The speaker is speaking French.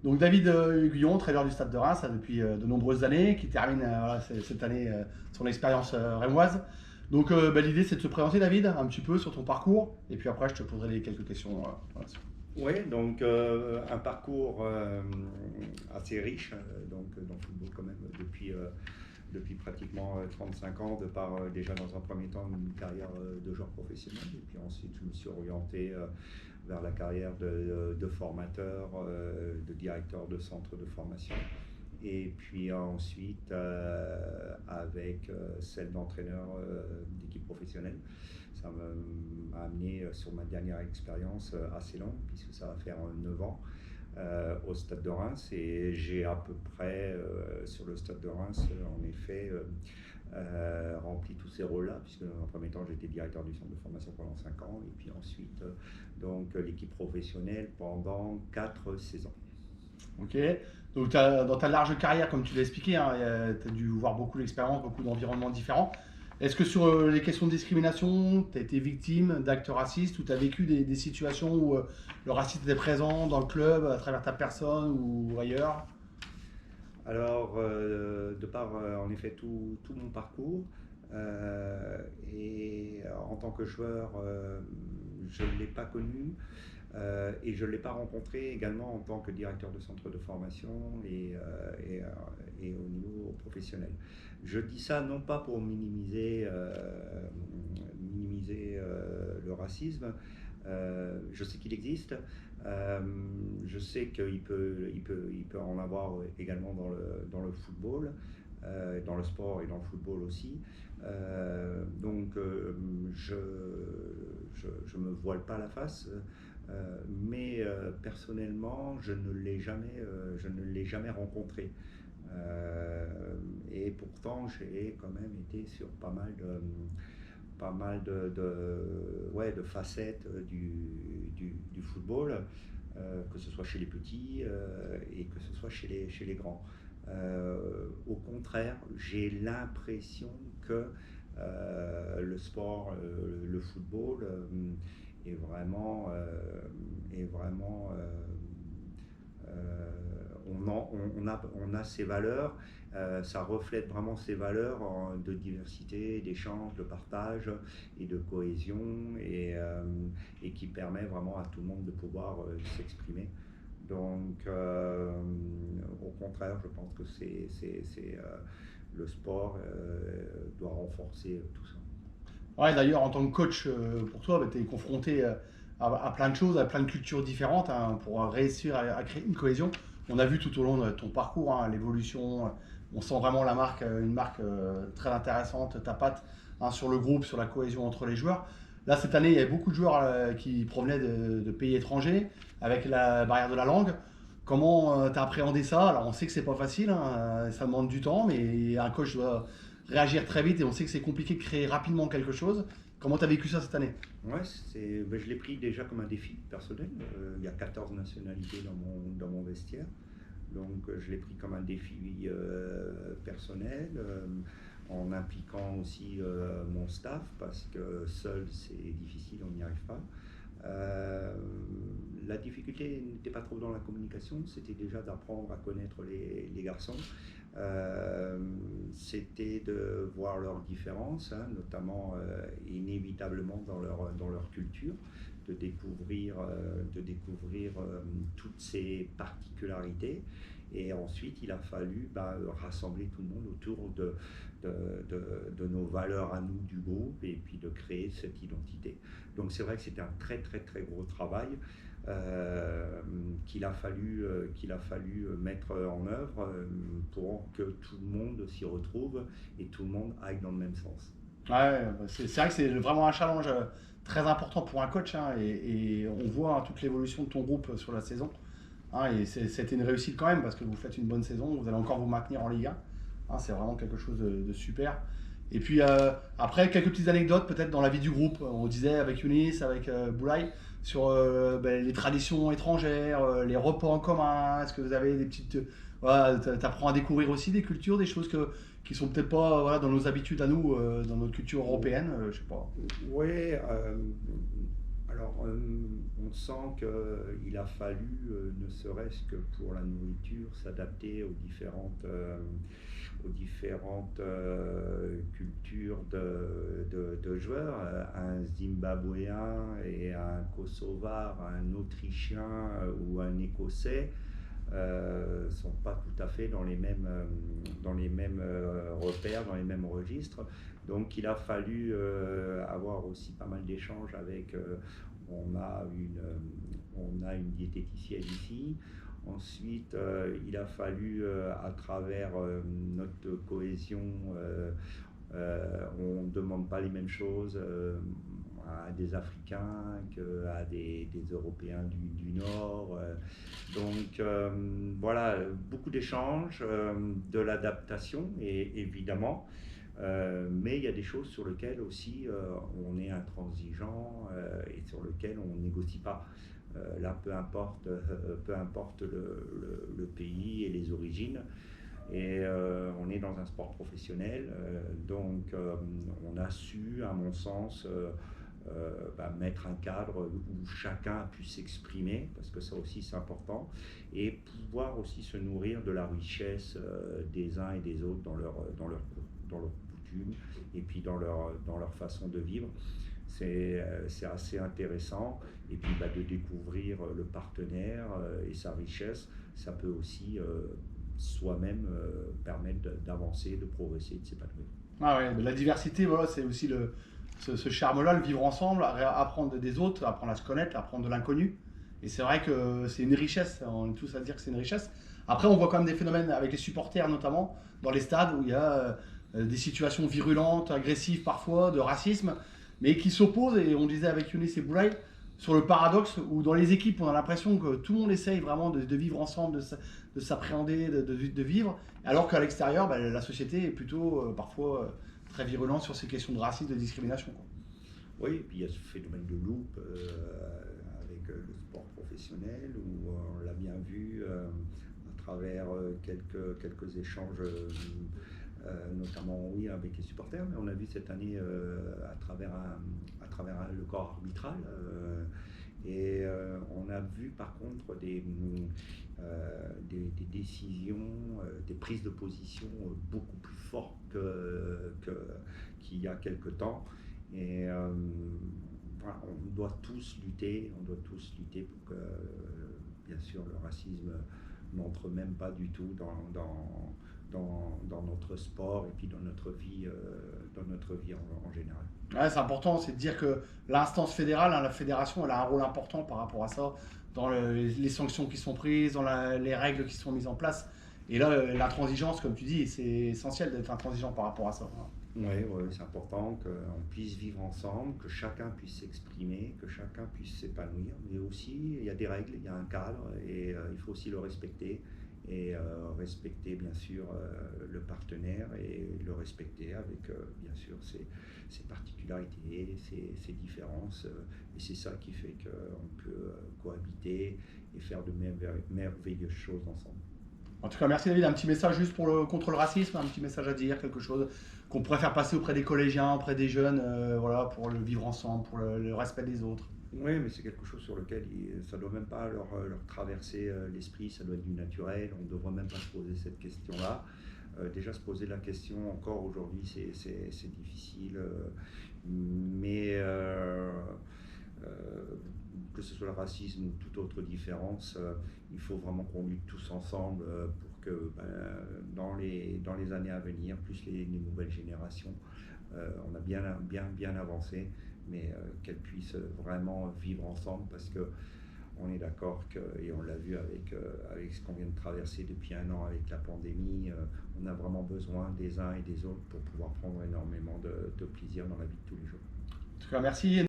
Donc David Guyon, entraîneur du Stade de Reims depuis de nombreuses années, qui termine voilà, cette année son expérience rémoise. Donc l'idée c'est de se présenter David un petit peu sur ton parcours et puis après je te poserai quelques questions. Voilà. Oui, donc un parcours assez riche dans le football quand même depuis pratiquement 35 ans, de par déjà dans un premier temps une carrière de joueur professionnel, et puis ensuite je me suis orienté vers la carrière de formateur, de directeur de centre de formation, et puis ensuite avec celle d'entraîneur d'équipe professionnelle. Ça m'a amené sur ma dernière expérience assez longue, puisque ça va faire 9 ans au Stade de Reims, et j'ai à peu près sur le Stade de Reims en effet rempli tous ces rôles-là, puisque dans un premier temps j'étais directeur du centre de formation pendant 5 ans, et puis ensuite donc l'équipe professionnelle pendant 4 saisons. Ok, donc dans ta large carrière, comme tu l'as expliqué, hein, tu as dû voir beaucoup d'expériences, beaucoup d'environnements différents. Est-ce que sur les questions de discrimination, tu as été victime d'actes racistes ou tu as vécu des situations où le racisme était présent dans le club, à travers ta personne ou ailleurs? Alors, de par en effet tout mon parcours, et en tant que joueur, je ne l'ai pas connu, et je ne l'ai pas rencontré également en tant que directeur de centre de formation et au niveau professionnel. Je dis ça non pas pour minimiser le racisme. Je sais qu'il existe. Je sais qu'il peut en avoir également dans le football, dans le sport et dans le football aussi. Donc je me voile pas la face, mais personnellement je ne l'ai jamais rencontré. Et pourtant j'ai quand même été sur ouais, de facettes du football, que ce soit chez les petits et que ce soit chez les grands. Au contraire, j'ai l'impression que le sport, le football, est vraiment, on a ces valeurs, ça reflète vraiment ces valeurs de diversité, d'échange, de partage et de cohésion, et qui permet vraiment à tout le monde de pouvoir s'exprimer. Donc, au contraire, je pense que le sport doit renforcer tout ça. Ouais, d'ailleurs, en tant que coach, pour toi, tu es confronté à plein de choses, à plein de cultures différentes hein, pour réussir à créer une cohésion. On a vu tout au long de ton parcours hein, l'évolution. On sent vraiment la marque, une marque très intéressante, ta patte hein, sur le groupe, sur la cohésion entre les joueurs. Là, cette année, il y avait beaucoup de joueurs qui provenaient de pays étrangers avec la barrière de la langue. Comment tu as appréhendé ça? Alors, on sait que c'est pas facile, hein, ça demande du temps, mais un coach doit réagir très vite et on sait que c'est compliqué de créer rapidement quelque chose. Comment tu as vécu ça cette année? Ouais, je l'ai pris déjà comme un défi personnel. Il y a 14 nationalités dans mon vestiaire. Donc je l'ai pris comme un défi personnel, en impliquant aussi mon staff, parce que seul c'est difficile, on n'y arrive pas. La difficulté n'était pas trop dans la communication, c'était déjà d'apprendre à connaître les garçons. C'était de voir leurs différences, hein, notamment inévitablement dans leur culture, de découvrir toutes ces particularités. Et ensuite, il a fallu rassembler tout le monde autour de nos valeurs à nous du groupe, et puis de créer cette identité. Donc c'est vrai que c'était un très très très gros travail qu'il a fallu mettre en œuvre pour que tout le monde s'y retrouve et tout le monde aille dans le même sens. Ouais, c'est vrai que c'est vraiment un challenge très important pour un coach hein, et on voit hein, toute l'évolution de ton groupe sur la saison. Hein, et c'était une réussite quand même parce que vous faites une bonne saison, vous allez encore vous maintenir en Ligue 1. Hein, c'est vraiment quelque chose de super. Et puis après, quelques petites anecdotes peut-être dans la vie du groupe. On disait avec Younis, avec Boulaye, sur les traditions étrangères, les repas en commun. Est-ce que vous avez des petites. Voilà, t'apprends à découvrir aussi des cultures, des choses qui sont peut-être pas voilà, dans nos habitudes à nous, dans notre culture européenne, je sais pas. Oui, Alors, on sent qu'il a fallu, ne serait-ce que pour la nourriture, s'adapter aux différentes cultures de joueurs. Un Zimbabwéen et un Kosovar, un Autrichien ou un Écossais ne sont pas tout à fait dans les mêmes repères, dans les mêmes registres. Donc il a fallu avoir aussi pas mal d'échanges avec... on, a on a une diététicienne ici. Ensuite, il a fallu, à travers notre cohésion, on ne demande pas les mêmes choses à des Africains qu'à des Européens du Nord. Donc voilà, beaucoup d'échanges, de l'adaptation, et évidemment. Mais il y a des choses sur lesquelles aussi on est intransigeant et sur lesquelles on ne négocie pas. Là, peu importe le pays et les origines. Et on est dans un sport professionnel, donc on a su, à mon sens, mettre un cadre où chacun a pu s'exprimer, parce que ça aussi c'est important, et pouvoir aussi se nourrir de la richesse des uns et des autres dans leurs coutumes et puis dans leur façon de vivre. C'est assez intéressant. Et puis de découvrir le partenaire et sa richesse, ça peut aussi soi-même permettre d'avancer, de progresser, de s'épanouir. Ah ouais, mais la diversité, voilà, c'est aussi ce charme-là, le vivre ensemble, apprendre des autres, apprendre à se connaître, apprendre de l'inconnu. Et c'est vrai que c'est une richesse, on est tous à dire que c'est une richesse. Après, on voit quand même des phénomènes avec les supporters, notamment dans les stades, où il y a des situations virulentes, agressives parfois, de racisme, mais qui s'opposent, et on disait avec Younis et Boulaye, sur le paradoxe où dans les équipes, on a l'impression que tout le monde essaye vraiment de vivre ensemble, de s'appréhender, de vivre, alors qu'à l'extérieur, la société est plutôt parfois très virulente sur ces questions de racisme, de discrimination, quoi. Oui, et puis il y a ce phénomène de loupe avec le sport professionnel, où on l'a bien vu à travers quelques échanges, notamment oui, avec les supporters, mais on a vu cette année à travers le corps arbitral. Et on a vu par contre des décisions, des prises de position beaucoup plus fortes qu'il y a quelque temps. Et voilà, on doit tous lutter pour que, bien sûr, le racisme n'entre même pas du tout dans notre sport et puis dans notre vie en général. Ouais, c'est important, c'est de dire que l'instance fédérale, hein, la fédération, elle a un rôle important par rapport à ça, dans les sanctions qui sont prises, dans les règles qui sont mises en place. Et là, l'intransigeance, comme tu dis, c'est essentiel d'être intransigeant par rapport à ça, hein. Oui, ouais, c'est important qu'on puisse vivre ensemble, que chacun puisse s'exprimer, que chacun puisse s'épanouir. Mais aussi, il y a des règles, il y a un cadre, et il faut aussi le respecter. Et respecter, bien sûr, le partenaire, et le respecter avec, bien sûr, ses particularités, ses différences. Et c'est ça qui fait qu'on peut cohabiter et faire de merveilleuses choses ensemble. En tout cas, merci David. Un petit message juste contre le racisme, un petit message à dire, quelque chose qu'on pourrait faire passer auprès des collégiens, auprès des jeunes, voilà, pour le vivre ensemble, pour le respect des autres. Oui, mais c'est quelque chose sur lequel ça ne doit même pas leur traverser l'esprit, ça doit être du naturel, on ne devrait même pas se poser cette question-là. Déjà se poser la question encore aujourd'hui, c'est difficile, mais que ce soit le racisme ou toute autre différence, il faut vraiment qu'on lutte tous ensemble pour que dans les années à venir, plus les nouvelles générations, on a bien avancé, mais qu'elles puissent vraiment vivre ensemble, parce que on est d'accord que, et on l'a vu avec ce qu'on vient de traverser depuis un an avec la pandémie, on a vraiment besoin des uns et des autres pour pouvoir prendre énormément de plaisir dans la vie de tous les jours. En tout cas, merci.